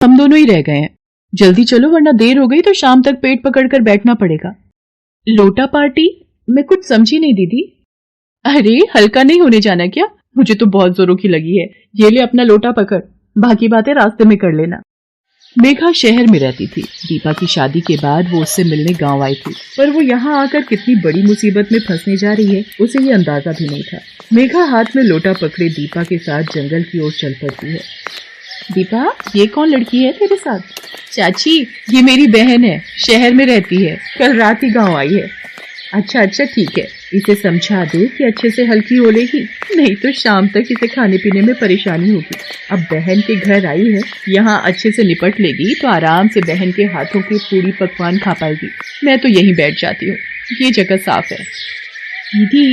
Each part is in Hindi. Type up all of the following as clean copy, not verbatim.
हम दोनों ही रह गए हैं। जल्दी चलो वरना देर हो गई तो शाम तक पेट पकड़कर बैठना पड़ेगा। लोटा पार्टी? मैं कुछ समझी नहीं दीदी। अरे हल्का नहीं होने जाना क्या? मुझे तो बहुत जोरों की लगी है। ये ले अपना लोटा पकड़, बाकी बातें रास्ते में कर लेना। मेघा शहर में रहती थी। दीपा की शादी के बाद वो उससे मिलने गांव आई थी, पर वो यहाँ आकर कितनी बड़ी मुसीबत में फंसने जा रही है उसे ये अंदाजा भी नहीं था। मेघा हाथ में लोटा पकड़े दीपा के साथ जंगल की ओर चल पड़ती है। दीपा, ये कौन लड़की है तेरे साथ? चाची, ये मेरी बहन है, शहर में रहती है, कल रात ही गाँव आई है। अच्छा अच्छा ठीक है, इसे समझा दे कि अच्छे से हल्की हो लेगी, नहीं तो शाम तक इसे खाने पीने में परेशानी होगी। अब बहन के घर आई है, यहाँ अच्छे से निपट लेगी तो आराम से बहन के हाथों के पूरी पकवान खा पाएगी। मैं तो यहीं बैठ जाती हूँ, ये जगह साफ है। दीदी,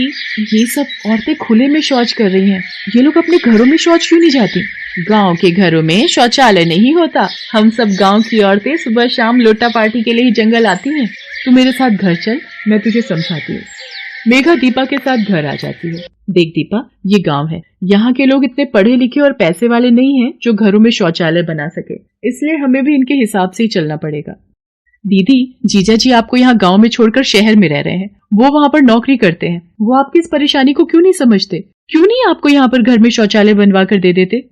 ये सब औरतें खुले में शौच कर रही हैं, ये लोग अपने घरों में शौच क्यों नहीं जाती? गांव के घरों में शौचालय नहीं होता। हम सब गांव की औरतें सुबह शाम लोटा पार्टी के लिए ही जंगल आती हैं। तू मेरे साथ घर चल, मैं तुझे समझाती हूँ। मेघा दीपा के साथ घर आ जाती है। देख दीपा, ये गांव है, यहाँ के लोग इतने पढ़े लिखे और पैसे वाले नहीं हैं जो घरों में शौचालय बना सके, इसलिए हमें भी इनके हिसाब से ही चलना पड़ेगा। दीदी, जीजा जी आपको यहाँ गांव में छोड़कर शहर में रह रहे हैं, वो वहाँ पर नौकरी करते हैं, वो आपकी इस परेशानी को क्यों नहीं समझते? क्यों नहीं आपको यहाँ पर घर में शौचालय बनवा कर दे देते?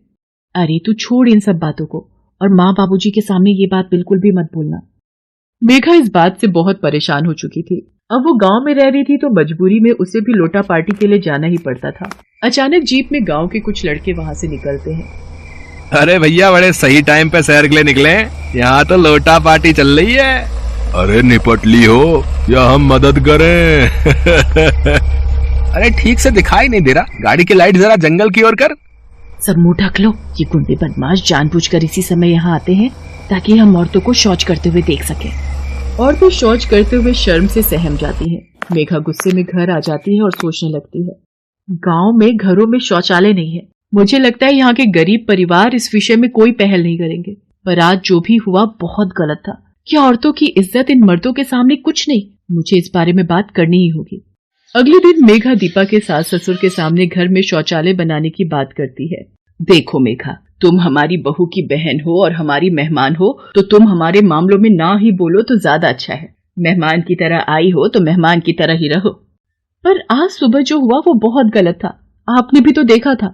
अरे तू छोड़ इन सब बातों को, और माँ बाबूजी के सामने ये बात बिल्कुल भी मत बोलना। मेघा इस बात से बहुत परेशान हो चुकी थी। अब वो गांव में रह रही थी तो मजबूरी में उसे भी लोटा पार्टी के लिए जाना ही पड़ता था। अचानक जीप में गांव के कुछ लड़के वहां से निकलते हैं। अरे भैया, बड़े सही टाइम पे शहर के लिए निकले, यहाँ तो लोटा पार्टी चल रही है। अरे निपट ली हो या हम मदद करें? अरे ठीक से दिखाई नहीं दे रहा, गाड़ी की लाइट जरा जंगल की ओर कर। सब मुंह ढक लो, ये गुंडे बदमाश जानबूझकर इसी समय यहाँ आते हैं ताकि हम औरतों को शौच करते हुए देख सके। औरतें शौच करते हुए शर्म से सहम जाती हैं। मेघा गुस्से में घर आ जाती है और सोचने लगती है, गांव में घरों में शौचालय नहीं है। मुझे लगता है यहाँ के गरीब परिवार इस विषय में कोई पहल नहीं करेंगे, पर आज जो भी हुआ बहुत गलत था। क्या औरतों की इज्जत इन मर्दों के सामने कुछ नहीं? मुझे इस बारे में बात करनी ही होगी। अगले दिन मेघा दीपा के सास ससुर के सामने घर में शौचालय बनाने की बात करती है। देखो मेघा, तुम हमारी बहू की बहन हो और हमारी मेहमान हो, तो तुम हमारे मामलों में ना ही बोलो तो ज्यादा अच्छा है। मेहमान की तरह आई हो तो मेहमान की तरह ही रहो। पर आज सुबह जो हुआ वो बहुत गलत था, आपने भी तो देखा था।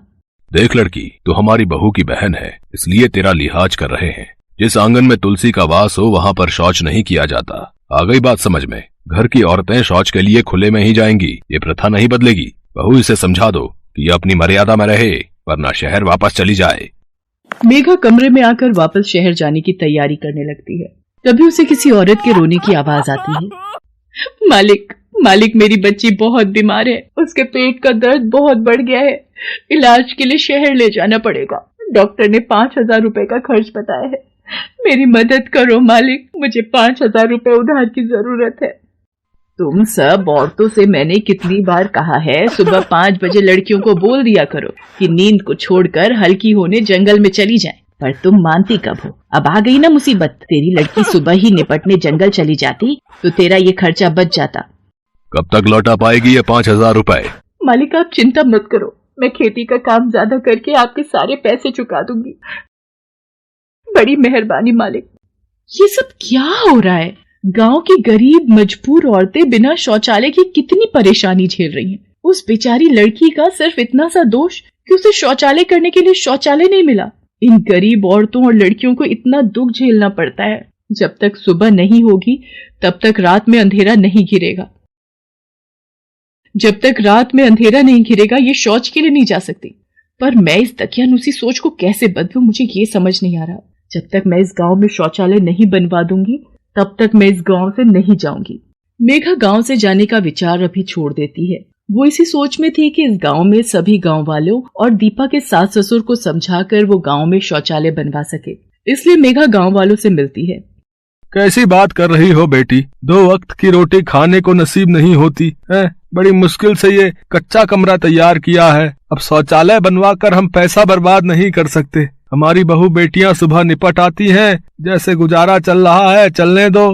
देख लड़की, तो हमारी बहू की बहन है, इसलिए तेरा लिहाज कर रहे हैं। जिस आंगन में तुलसी का वास हो वहाँ पर शौच नहीं किया जाता। आ गई बात समझ में? घर की औरतें शौच के लिए खुले में ही जाएंगी, ये प्रथा नहीं बदलेगी। बहू इसे समझा दो कि ये अपनी मर्यादा में रहे, वरना शहर वापस चली जाए। मेघा कमरे में आकर वापस शहर जाने की तैयारी करने लगती है। तभी उसे किसी औरत के रोने की आवाज आती है। मालिक, मालिक, मेरी बच्ची बहुत बीमार है, उसके पेट का दर्द बहुत बढ़ गया है, इलाज के लिए शहर ले जाना पड़ेगा। डॉक्टर ने 5,000 रुपए का खर्च बताया है, मेरी मदद करो मालिक, मुझे 5,000 रुपए उधार की जरूरत है। तुम सब औरतों से मैंने कितनी बार कहा है, सुबह 5 बजे लड़कियों को बोल दिया करो कि नींद को छोड़कर हल्की होने जंगल में चली जाएं, पर तुम मानती कब हो? अब आ गई ना मुसीबत। तेरी लड़की सुबह ही निपटने जंगल चली जाती तो तेरा ये खर्चा बच जाता। कब तक लौटा पाएगी ये 5,000 रुपए? मालिक आप चिंता मत करो, मैं खेती का काम ज्यादा करके आपके सारे पैसे चुका दूंगी। बड़ी मेहरबानी मालिक। ये सब क्या हो रहा है? गांव की गरीब मजबूर औरतें बिना शौचालय की कितनी परेशानी झेल रही हैं। उस बेचारी लड़की का सिर्फ इतना सा दोष कि उसे शौचालय करने के लिए शौचालय नहीं मिला। इन गरीब औरतों और लड़कियों को इतना दुख झेलना पड़ता है। जब तक सुबह नहीं होगी तब तक रात में अंधेरा नहीं घिरेगा। जब तक रात में अंधेरा नहीं घिरेगा ये शौच के लिए नहीं जा सकती। पर मैं इस दकियानुसी सोच को कैसे बदलूं, मुझे ये समझ नहीं आ रहा। जब तक मैं इस गांव में शौचालय नहीं बनवा दूंगी तब तक मैं इस गांव से नहीं जाऊंगी। मेघा गांव से जाने का विचार अभी छोड़ देती है। वो इसी सोच में थी कि इस गांव में सभी गांव वालों और दीपा के सास ससुर को समझाकर वो गांव में शौचालय बनवा सके। इसलिए मेघा गांव वालों से मिलती है। कैसी बात कर रही हो बेटी, 2 वक्त की रोटी खाने को नसीब नहीं होती है। बड़ी मुश्किल से ये कच्चा कमरा तैयार किया है, अब शौचालय बनवा कर हम पैसा बर्बाद नहीं कर सकते। हमारी बहू बेटियां सुबह निपट आती हैं, जैसे गुजारा चल रहा है चलने दो।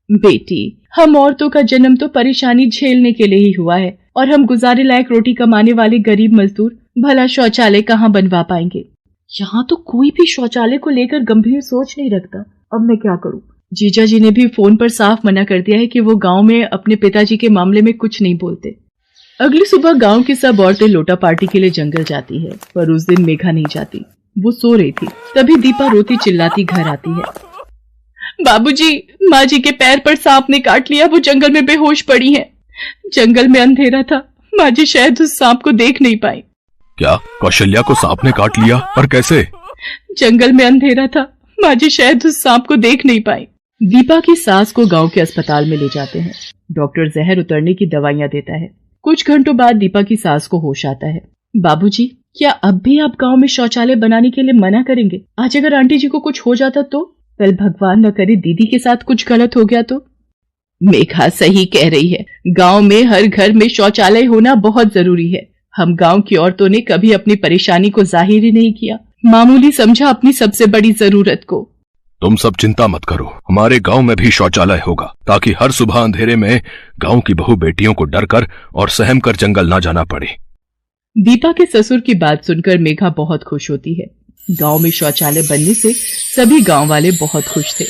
बेटी, हम औरतों का जन्म तो परेशानी झेलने के लिए ही हुआ है, और हम गुजारे लायक रोटी कमाने वाले गरीब मजदूर भला शौचालय कहाँ बनवा पाएंगे? यहाँ तो कोई भी शौचालय को लेकर गंभीर सोच नहीं रखता। अब मैं क्या करूं? जीजा जी ने भी फोन पर साफ मना कर दिया है कि वो गांव में अपने पिताजी के मामले में कुछ नहीं बोलते। अगली सुबह गांव की सब औरतें लोटा पार्टी के लिए जंगल जाती है, पर उस दिन मेघा नहीं जाती। वो सो रही थी। तभी दीपा रोती चिल्लाती घर आती है। बाबूजी, माँ जी के पैर पर सांप ने काट लिया, वो जंगल में बेहोश पड़ी हैं। जंगल में अंधेरा था, माँ जी शायद उस सांप को देख नहीं पाई। क्या कौशल्या को सांप ने काट लिया? पर कैसे? जंगल में अंधेरा था, माँ जी शायद उस सांप को देख नहीं पाई। दीपा की सास को गांव के अस्पताल में ले जाते हैं। डॉक्टर जहर उतरने की दवाइयां देता है। कुछ घंटों बाद दीपा की सास को होश आता है। बाबूजी, क्या अब भी आप गांव में शौचालय बनाने के लिए मना करेंगे? आज अगर आंटी जी को कुछ हो जाता तो? कल भगवान न करे दीदी के साथ कुछ गलत हो गया तो? मेघा सही कह रही है, गांव में हर घर में शौचालय होना बहुत जरूरी है। हम गांव की औरतों ने कभी अपनी परेशानी को जाहिर ही नहीं किया, मामूली समझा अपनी सबसे बड़ी जरूरत को। तुम सब चिंता मत करो, हमारे गांव में भी शौचालय होगा, ताकि हर सुबह अंधेरे में गांव की बहू बेटियों को डरकर और सहम कर जंगल ना जाना पड़े। दीपा के ससुर की बात सुनकर मेघा बहुत खुश होती है। गांव में शौचालय बनने से सभी गांव वाले बहुत खुश थे।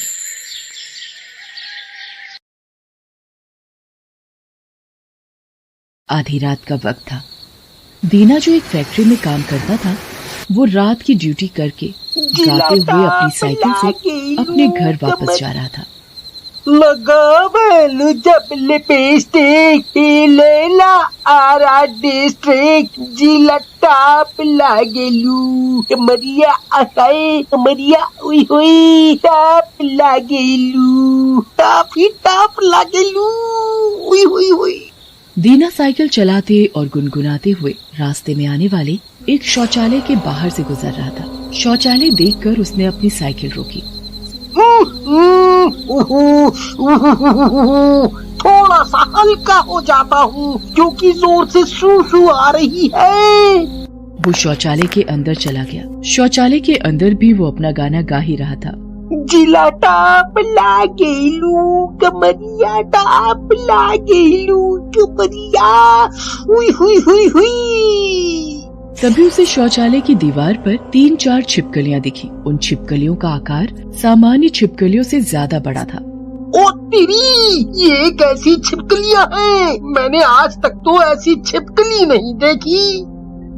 आधी रात का वक्त था। दीना जो एक फैक्ट्री में काम करता था, वो रात की ड्यूटी करके गाते हुए अपनी साइकिल से अपने घर वापस जा रहा था। लगावेलु जब लिपस्टिक लेला आरा डिस्ट्रिक्ट जिला टाप लागेलू कमरिया आसाए कमरिया उई हुई टाप लागेलू टाप ही टाप लागेलू उई हुई हुई। दीना साइकिल चलाते और गुनगुनाते हुए रास्ते में आने वाले एक शौचालय के बाहर से गुजर रहा था। शौचालय देखकर उसने अपनी साइकिल रोकी। थोड़ा सा हल्का हो जाता हूँ क्योंकि जोर से सूसू आ रही है। वो शौचालय के अंदर चला गया। शौचालय के अंदर भी वो अपना गाना गा ही रहा था। जिला टाप लागेलू कमरिया टाप लागेलू कमरिया हुई हुई हुई हुई। तभी उसे शौचालय की दीवार पर 3-4 छिपकलियां दिखी। उन छिपकलियों का आकार सामान्य छिपकलियों से ज्यादा बड़ा था। ओ तेरी, ये कैसी छिपकलियां हैं? मैंने आज तक तो ऐसी छिपकली नहीं देखी।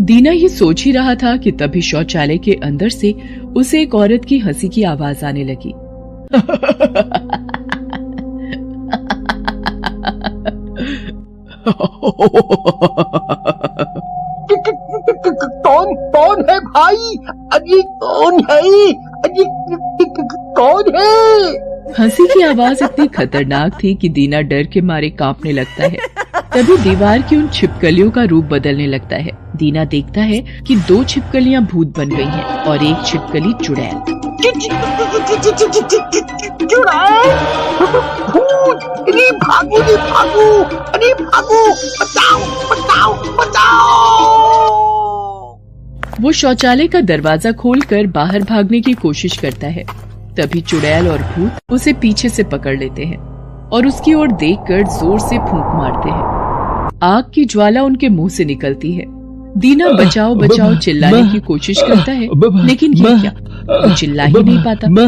दीना ये सोच ही रहा था कि तभी शौचालय के अंदर से उसे एक औरत की हंसी की आवाज आने लगी। कौन है भाई? अरे कौन है? अरे कौन है? हंसी की आवाज इतनी खतरनाक थी कि दीना डर के मारे कांपने लगता है। तभी दीवार की उन छिपकलियों का रूप बदलने लगता है। दीना देखता है कि 2 छिपकलियां भूत बन गई हैं और एक छिपकली चुड़ैल। चुड़ैल? भूत! अरे भागो, अरे भागो, अरे भागो! बचाओ, बचाओ, बचाओ! वो शौचालय का दरवाजा खोलकर बाहर भागने की कोशिश करता है। तभी चुड़ैल और भूत उसे पीछे से पकड़ लेते हैं और उसकी ओर देखकर जोर से फूंक मारते हैं। आग की ज्वाला उनके मुंह से निकलती है। दीना बचाओ बचाओ चिल्लाने की कोशिश करता है, लेकिन ये क्या, वो चिल्ला ही नहीं पाता। मैं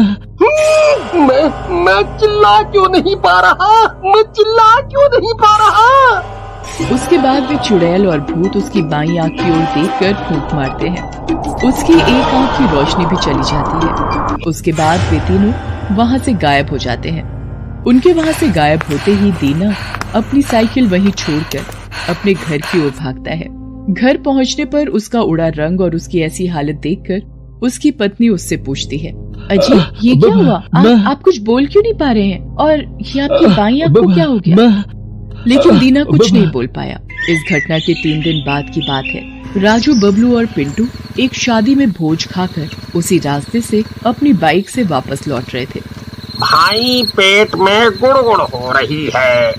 चिल्ला क्यों नहीं पा रहा? मैं चिल्ला क्यों नहीं पा रहा? उसके बाद वे चुड़ैल और भूत उसकी बाईं आंख की ओर देखकर फूंक मारते हैं। उसकी एक आंख की रोशनी भी चली जाती है। उसके बाद वे तीनों वहाँ से गायब हो जाते हैं। उनके वहाँ से गायब होते ही दीना अपनी साइकिल वहीं छोड़कर अपने घर की ओर भागता है। घर पहुँचने पर उसका उड़ा रंग और उसकी ऐसी हालत देखकर उसकी पत्नी उससे पूछती है, अजी ये क्या हुआ? आप कुछ बोल क्यों नहीं पा रहे हैं? और ये आपकी बाईं आंख को क्या हो गया? लेकिन दीना कुछ नहीं बोल पाया। इस घटना के 3 दिन बाद की बात है। राजू, बबलू और पिंटू एक शादी में भोज खाकर उसी रास्ते से अपनी बाइक से वापस लौट रहे थे। भाई पेट में गुड़गुड़ हो रही है।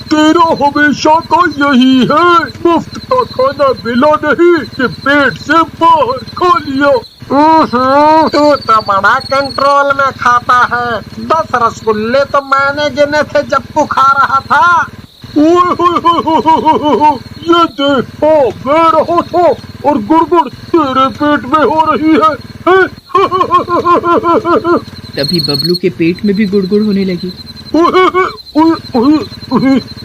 तेरा हमेशा का यही है, मुफ्त का खाना मिला नहीं कि पेट से बाहर खा लिया। तू तो बड़ा कंट्रोल में खाता है। 10 रसगुल्ले तो मैंने गिने थे जब तू खा रहा था। ये देख, मैं रहा था और गुड़गुड़ तेरे पेट में हो रही है। तभी बबलू के पेट में भी गुड़गुड़ होने लगी।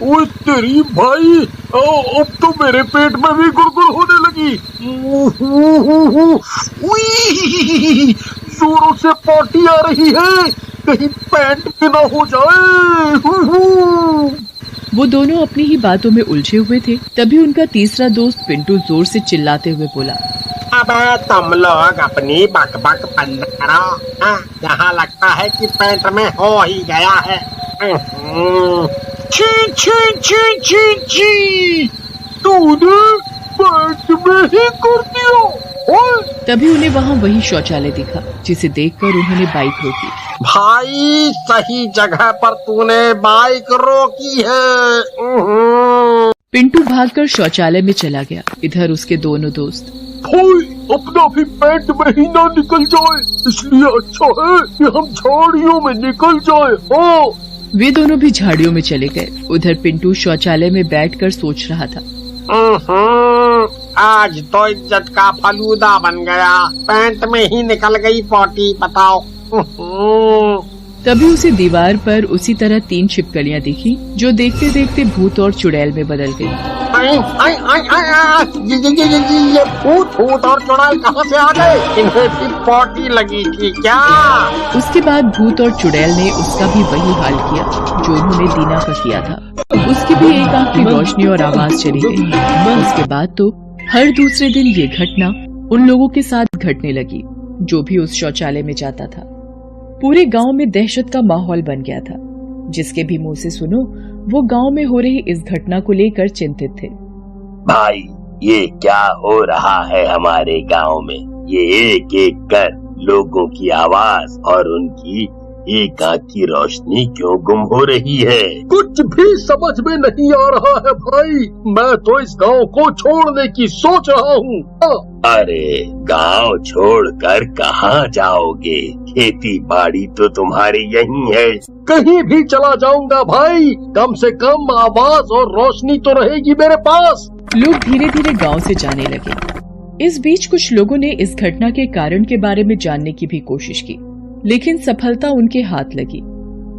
ओए तेरी भाई, अब तो मेरे पेट में भी गुड़गुड़ होने लगी। जोरों से पार्टी आ रही है, कहीं पैंट भी ना हो जाए। वो दोनों अपनी ही बातों में उलझे हुए थे। तभी उनका तीसरा दोस्त पिंटू जोर से चिल्लाते हुए बोला, अबे तुम लोग अपनी बकबक बंद करो। यहाँ लगता है कि पेट में हो ही गया है। छी छी छी छी छी, तूने पेट में ही कर दिया। तभी उन्हें वहाँ वही शौचालय दिखा, जिसे देखकर उन्होंने बाइक रोकी। भाई सही जगह पर तूने बाइक रोकी है। पिंटू भागकर शौचालय में चला गया। इधर उसके दोनों दोस्त, भाई अपना भी पेट में ही ना निकल जाए, इसलिए अच्छा है कि हम झाड़ियों में निकल जाए। वे दोनों भी झाड़ियों में चले गए। उधर पिंटू शौचालय में बैठकर सोच रहा था, आज तो इज्जत का फलूदा बन गया, पेट में ही निकल गई पॉटी, बताओ। तभी उसे दीवार पर उसी तरह 3 छिपकलियां दिखी, जो देखते देखते भूत और चुड़ैल में बदल गई। ये भूत और चुड़ैल कहाँ से आ गए? इन्हें भी पॉटी लगी थी क्या? उसके बाद भूत और चुड़ैल ने उसका भी वही हाल किया जो उन्होंने दीना का किया था। उसकी भी एक आंख की रोशनी और आवाज चली गई। उसके बाद तो हर दूसरे दिन ये घटना उन लोगों के साथ घटने लगी जो भी उस शौचालय में जाता था। पूरे गांव में दहशत का माहौल बन गया था। जिसके भी मुंह से सुनो, वो गांव में हो रही इस घटना को लेकर चिंतित थे। भाई ये क्या हो रहा है हमारे गांव में? ये एक एक कर लोगों की आवाज और उनकी एक आंख की रोशनी क्यों गुम हो रही है? कुछ भी समझ में नहीं आ रहा है भाई। मैं तो इस गांव को छोड़ने की सोच रहा हूँ। अरे गांव छोड़कर कहाँ जाओगे? खेती बाड़ी तो तुम्हारी यही है। कहीं भी चला जाऊंगा भाई, कम से कम आवाज और रोशनी तो रहेगी मेरे पास। लोग धीरे धीरे गांव से जाने लगे। इस बीच कुछ लोगों ने इस घटना के कारण के बारे में जानने की भी कोशिश की, लेकिन सफलता उनके हाथ लगी।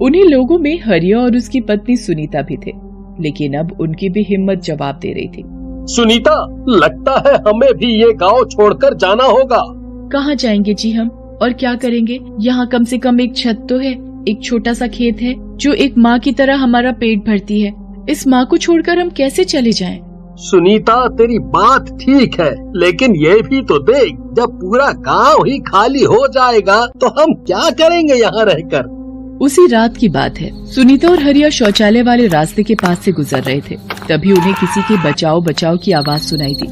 उन्हीं लोगों में हरिया और उसकी पत्नी सुनीता भी थे, लेकिन अब उनकी भी हिम्मत जवाब दे रही थी। सुनीता, लगता है हमें भी ये गांव छोड़कर जाना होगा। कहाँ जाएंगे जी हम, और क्या करेंगे? यहाँ कम से कम एक छत तो है, एक छोटा सा खेत है जो एक माँ की तरह हमारा पेट भरती है। इस माँ को छोड़कर हम कैसे चले जाएं? सुनीता, तेरी बात ठीक है, लेकिन ये भी तो देख, जब पूरा गांव ही खाली हो जाएगा तो हम क्या करेंगे यहाँ रहकर? उसी रात की बात है। सुनीता और हरिया शौचालय वाले रास्ते के पास से गुजर रहे थे। तभी उन्हें किसी के बचाओ बचाओ की आवाज सुनाई दी।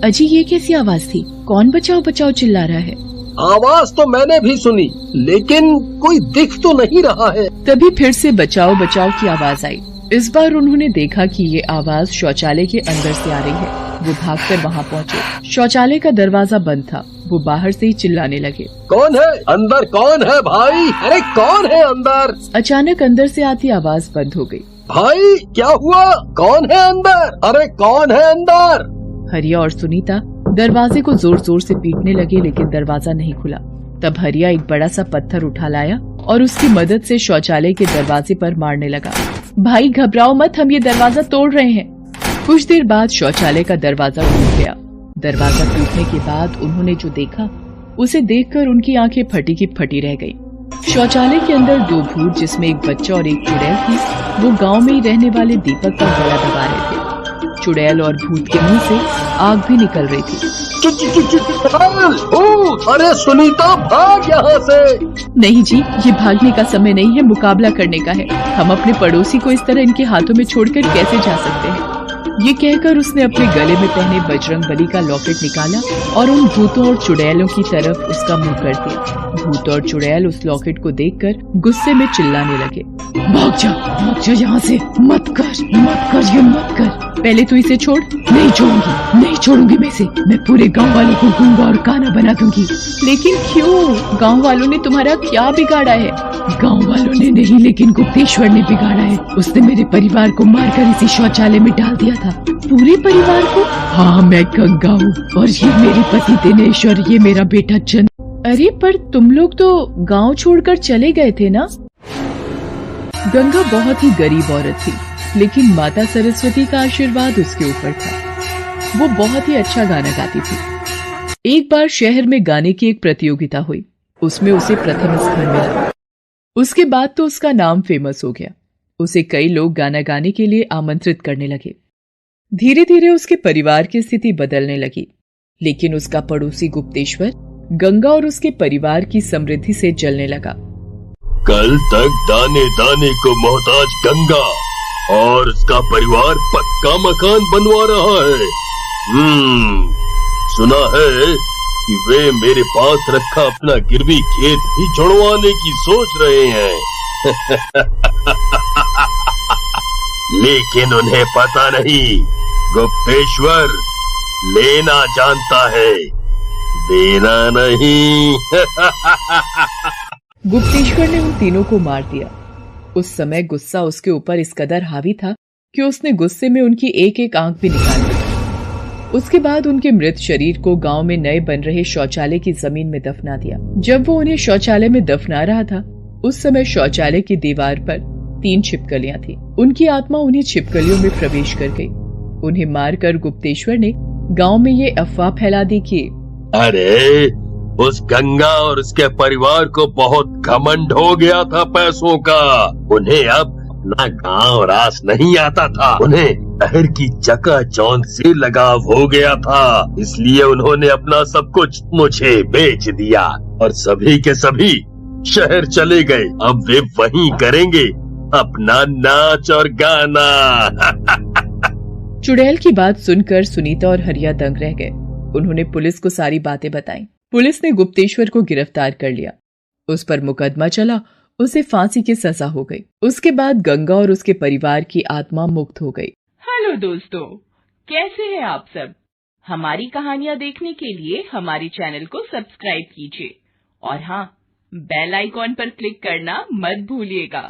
अजी, ये कैसी आवाज थी? कौन बचाओ बचाओ चिल्ला रहा है? आवाज तो मैंने भी सुनी, लेकिन कोई दिख तो नहीं रहा है। तभी फिर से बचाओ बचाओ की आवाज आई। इस बार उन्होंने देखा कि ये आवाज शौचालय के अंदर से आ रही है। वो भागकर वहाँ पहुँचे। शौचालय का दरवाजा बंद था। वो बाहर से ही चिल्लाने लगे, कौन है अंदर? कौन है भाई? अरे कौन है अंदर? अचानक अंदर से आती आवाज बंद हो गई। भाई क्या हुआ? कौन है अंदर? अरे कौन है अंदर? हरिया और सुनीता दरवाजे को जोर जोर से पीटने लगे, लेकिन दरवाजा नहीं खुला। तब हरिया एक बड़ा सा पत्थर उठा लाया और उसकी मदद से शौचालय के दरवाजे पर मारने लगा। भाई घबराओ मत, हम ये दरवाजा तोड़ रहे हैं। कुछ देर बाद शौचालय का दरवाजा टूट गया। दरवाजा टूटने के बाद उन्होंने जो देखा, उसे देखकर उनकी आंखें फटी की फटी रह गई। शौचालय के अंदर 2 भूत, जिसमें एक बच्चा और एक चुड़ैल थी, वो गांव में ही रहने वाले दीपक का गला दबा रहे थे। चुड़ैल और भूत के मुंह से आग भी निकल रही थी। अरे सुनीता, भाग यहाँ से। नहीं जी, ये भागने का समय नहीं है, मुकाबला करने का है। हम अपने पड़ोसी को इस तरह इनके हाथों में छोड़कर कैसे जा सकते हैं? ये कहकर उसने अपने गले में पहने बजरंग बली का लॉकेट निकाला और उन भूतों और चुड़ैलों की तरफ उसका मुंह कर दिया। भूत और चुड़ैल उस लॉकेट को देखकर गुस्से में चिल्लाने लगे, भाग जा यहाँ से, मत कर ये मत कर। पहले तू इसे छोड़। नहीं छोड़ूंगी मैं इसे। मैं पूरे गांव वालों को गूंगा और काना बना दूंगी। लेकिन क्यों? गांव वालों ने तुम्हारा क्या बिगाड़ा है? गांव वालों ने नहीं, लेकिन गुप्तेश्वर ने बिगाड़ा है। उसने मेरे परिवार को मारकर इसी शौचालय में डाल दिया था। पूरे परिवार को? हाँ, मैं गंगा हूँ और ये मेरे पति दिनेश और ये मेरा बेटा चंद। अरे पर तुम लोग तो गांव छोड़कर चले गए थे ना? गंगा बहुत ही गरीब औरत थी, लेकिन माता सरस्वती का आशीर्वाद उसके ऊपर था। वो बहुत ही अच्छा गाना गाती थी। एक बार शहर में गाने की एक प्रतियोगिता हुई, उसमें उसे प्रथम स्थान मिला। उसके बाद तो उसका नाम फेमस हो गया। उसे कई लोग गाना गाने के लिए आमंत्रित करने लगे। धीरे धीरे उसके परिवार की स्थिति बदलने लगी, लेकिन उसका पड़ोसी गुप्तेश्वर गंगा और उसके परिवार की समृद्धि से जलने लगा। कल तक दाने दाने को मोहताज गंगा और उसका परिवार पक्का मकान बनवा रहा है। सुना है कि वे मेरे पास रखा अपना गिरवी खेत भी छुड़वाने की सोच रहे हैं। लेकिन उन्हें पता नहीं, गुप्तेश्वर लेना जानता है, देना नहीं। गुप्तेश्वर ने उन तीनों को मार दिया। उस समय गुस्सा उसके ऊपर इस कदर हावी था कि उसने गुस्से में उनकी एक एक आंख भी निकाल दी। उसके बाद उनके मृत शरीर को गांव में नए बन रहे शौचालय की जमीन में दफना दिया। जब वो उन्हें शौचालय में दफना रहा था, उस समय शौचालय की दीवार पर 3 छिपकलियां थी। उनकी आत्मा उन्हीं छिपकलियों में प्रवेश कर गई। उन्हें मारकर गुप्तेश्वर ने गांव में ये अफवाह फैला दी कि अरे, उस गंगा और उसके परिवार को बहुत घमंड हो गया था पैसों का। उन्हें अब अपना गांव रास नहीं आता था। उन्हें शहर की चकाचौंध से लगाव हो गया था, इसलिए उन्होंने अपना सब कुछ मुझे बेच दिया और सभी के सभी शहर चले गए। अब वे वहीं करेंगे अपना नाच और गाना। चुड़ैल की बात सुनकर सुनीता और हरिया दंग रह गए। उन्होंने पुलिस को सारी बातें बताई। पुलिस ने गुप्तेश्वर को गिरफ्तार कर लिया। उस पर मुकदमा चला, उसे फांसी की सजा हो गई। उसके बाद गंगा और उसके परिवार की आत्मा मुक्त हो गई। हेलो दोस्तों, कैसे हैं आप सब? हमारी कहानियां देखने के लिए हमारे चैनल को सब्सक्राइब कीजिए और हाँ, बेल आइकॉन पर क्लिक करना मत भूलिएगा।